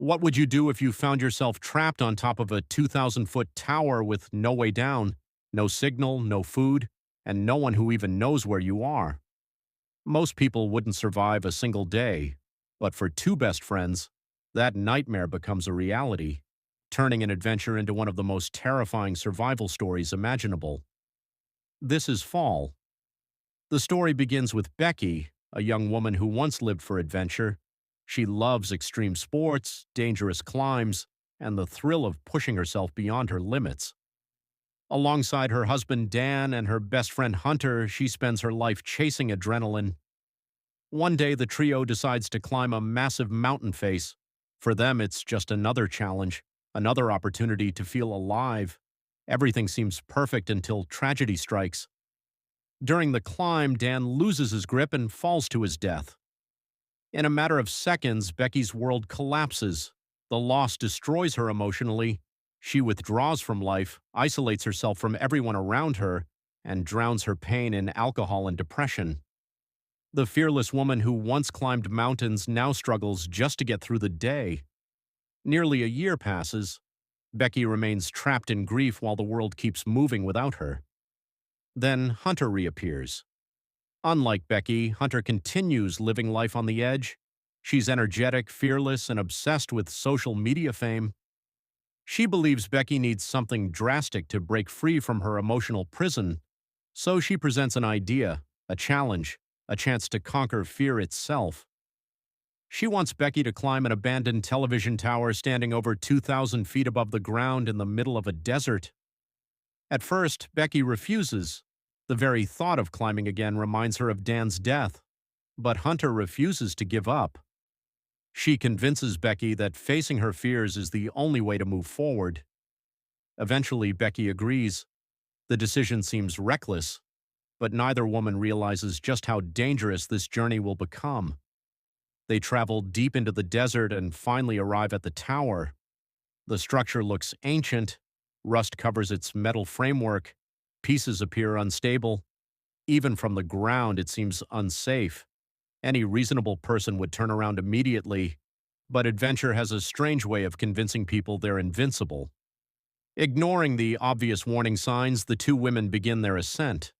What would you do if you found yourself trapped on top of a 2,000-foot tower with no way down, no signal, no food, and no one who even knows where you are? Most people wouldn't survive a single day, but for two best friends, that nightmare becomes a reality, turning an adventure into one of the most terrifying survival stories imaginable. This is Fall. The story begins with Becky, a young woman who once lived for adventure. She loves extreme sports, dangerous climbs, and the thrill of pushing herself beyond her limits. Alongside her husband Dan and her best friend Hunter, she spends her life chasing adrenaline. One day, the trio decides to climb a massive mountain face. For them, it's just another challenge, another opportunity to feel alive. Everything seems perfect until tragedy strikes. During the climb, Dan loses his grip and falls to his death. In a matter of seconds, Becky's world collapses. The loss destroys her emotionally. She withdraws from life, isolates herself from everyone around her, and drowns her pain in alcohol and depression. The fearless woman who once climbed mountains now struggles just to get through the day. Nearly a year passes. Becky remains trapped in grief while the world keeps moving without her. Then Hunter reappears. Unlike Becky, Hunter continues living life on the edge. She's energetic, fearless, and obsessed with social media fame. She believes Becky needs something drastic to break free from her emotional prison, so she presents an idea, a challenge, a chance to conquer fear itself. She wants Becky to climb an abandoned television tower standing over 2,000 feet above the ground in the middle of a desert. At first, Becky refuses. The very thought of climbing again reminds her of Dan's death. But Hunter refuses to give up. She convinces Becky that facing her fears is the only way to move forward. Eventually, Becky agrees. The decision seems reckless, but neither woman realizes just how dangerous this journey will become. They travel deep into the desert and finally arrive at the tower. The structure looks ancient. Rust covers its metal framework. Pieces appear unstable. Even from the ground, it seems unsafe. Any reasonable person would turn around immediately, but adventure has a strange way of convincing people they're invincible. Ignoring the obvious warning signs, the two women begin their ascent.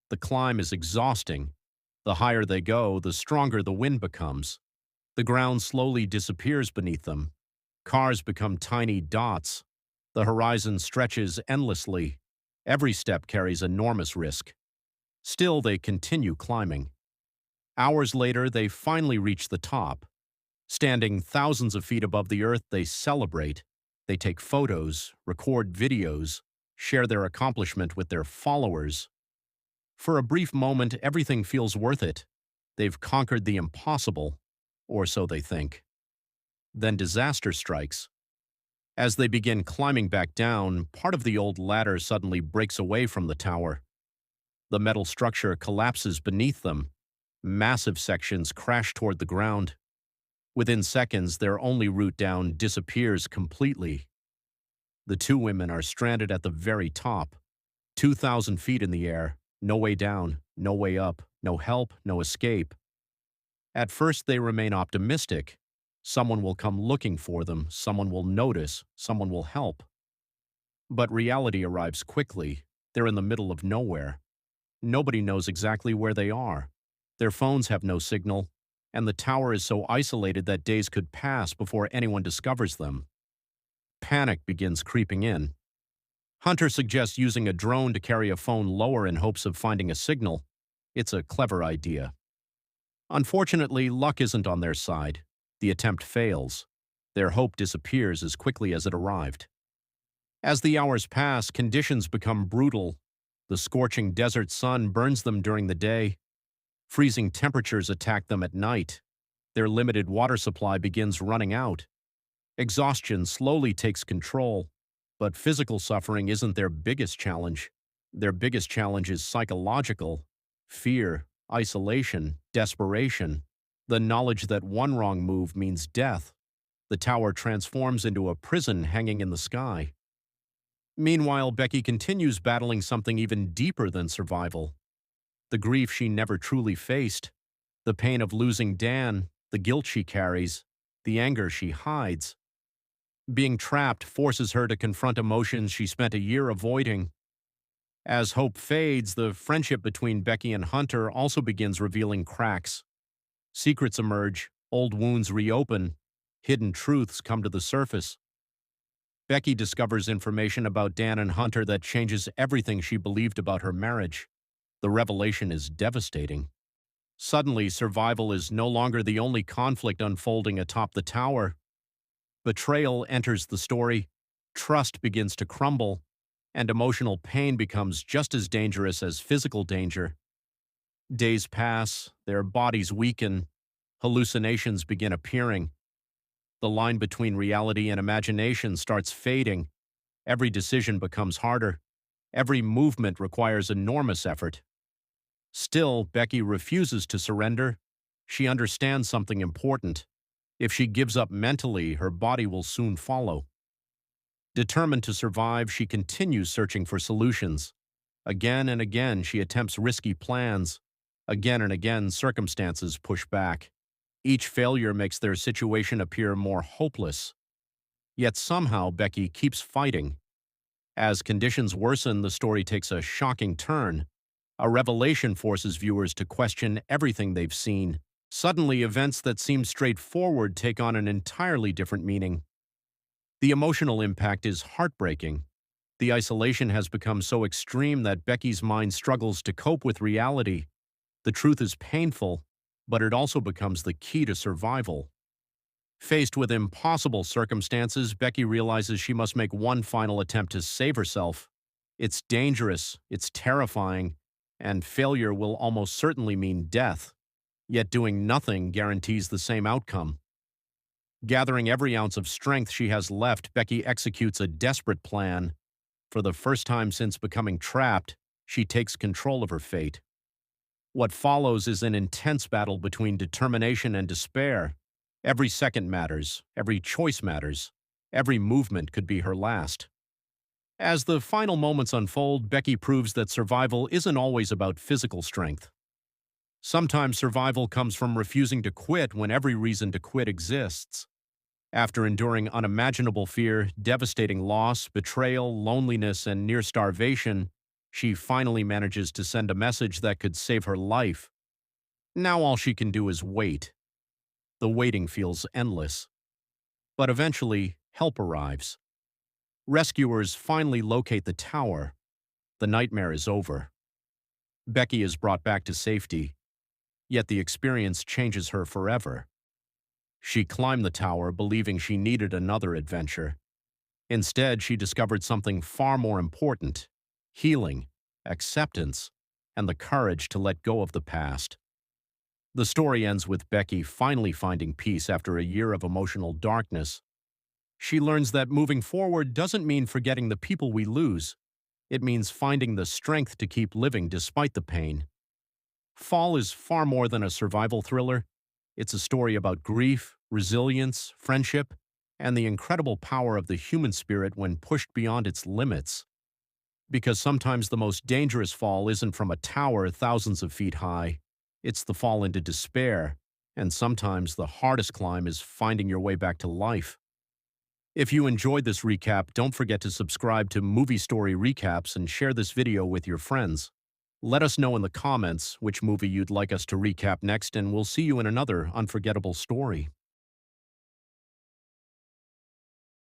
The climb is exhausting. The higher they go, the stronger the wind becomes. The ground slowly disappears beneath them. Cars become tiny dots. The horizon stretches endlessly. Every step carries enormous risk. Still, they continue climbing. Hours later, they finally reach the top. Standing thousands of feet above the earth, they celebrate. They take photos, record videos, share their accomplishment with their followers. For a brief moment, everything feels worth it. They've conquered the impossible, or so they think. Then disaster strikes. As they begin climbing back down, part of the old ladder suddenly breaks away from the tower. The metal structure collapses beneath them. Massive sections crash toward the ground. Within seconds, their only route down disappears completely. The two women are stranded at the very top, 2,000 feet in the air, no way down, no way up, no help, no escape. At first, they remain optimistic. Someone will come looking for them, someone will notice, someone will help. But reality arrives quickly. They're in the middle of nowhere. Nobody knows exactly where they are. Their phones have no signal, and the tower is so isolated that days could pass before anyone discovers them. Panic begins creeping in. Hunter suggests using a drone to carry a phone lower in hopes of finding a signal. It's a clever idea. Unfortunately, luck isn't on their side. The attempt fails. Their hope disappears as quickly as it arrived. As the hours pass, conditions become brutal. The scorching desert sun burns them during the day. Freezing temperatures attack them at night. Their limited water supply begins running out. Exhaustion slowly takes control, but physical suffering isn't their biggest challenge. Their biggest challenge is psychological: fear, isolation, desperation, the knowledge that one wrong move means death. The tower transforms into a prison hanging in the sky. Meanwhile, Becky continues battling something even deeper than survival. The grief she never truly faced, the pain of losing Dan, the guilt she carries, the anger she hides. Being trapped forces her to confront emotions she spent a year avoiding. As hope fades, the friendship between Becky and Hunter also begins revealing cracks. Secrets emerge, old wounds reopen, hidden truths come to the surface. Becky discovers information about Dan and Hunter that changes everything she believed about her marriage. The revelation is devastating. Suddenly, survival is no longer the only conflict unfolding atop the tower. Betrayal enters the story, trust begins to crumble, and emotional pain becomes just as dangerous as physical danger. Days pass, their bodies weaken, hallucinations begin appearing. The line between reality and imagination starts fading. Every decision becomes harder. Every movement requires enormous effort. Still, Becky refuses to surrender. She understands something important. If she gives up mentally, her body will soon follow. Determined to survive, she continues searching for solutions. Again and again, she attempts risky plans. Again and again, circumstances push back. Each failure makes their situation appear more hopeless. Yet somehow, Becky keeps fighting. As conditions worsen, the story takes a shocking turn. A revelation forces viewers to question everything they've seen. Suddenly, events that seem straightforward take on an entirely different meaning. The emotional impact is heartbreaking. The isolation has become so extreme that Becky's mind struggles to cope with reality. The truth is painful, but it also becomes the key to survival. Faced with impossible circumstances, Becky realizes she must make one final attempt to save herself. It's dangerous, it's terrifying, and failure will almost certainly mean death. Yet doing nothing guarantees the same outcome. Gathering every ounce of strength she has left, Becky executes a desperate plan. For the first time since becoming trapped, she takes control of her fate. What follows is an intense battle between determination and despair. Every second matters, every choice matters, every movement could be her last. As the final moments unfold, Becky proves that survival isn't always about physical strength. Sometimes survival comes from refusing to quit when every reason to quit exists. After enduring unimaginable fear, devastating loss, betrayal, loneliness, and near starvation, she finally manages to send a message that could save her life. Now all she can do is wait. The waiting feels endless. But eventually, help arrives. Rescuers finally locate the tower. The nightmare is over. Becky is brought back to safety, yet the experience changes her forever. She climbed the tower believing she needed another adventure. Instead, she discovered something far more important: healing, acceptance, and the courage to let go of the past. The story ends with Becky finally finding peace after a year of emotional darkness. She learns that moving forward doesn't mean forgetting the people we lose. It means finding the strength to keep living despite the pain. Fall is far more than a survival thriller. It's a story about grief, resilience, friendship, and the incredible power of the human spirit when pushed beyond its limits. Because sometimes the most dangerous fall isn't from a tower thousands of feet high. It's the fall into despair, and sometimes the hardest climb is finding your way back to life. If you enjoyed this recap, don't forget to subscribe to Movie Story Recaps and share this video with your friends. Let us know in the comments which movie you'd like us to recap next, and we'll see you in another unforgettable story.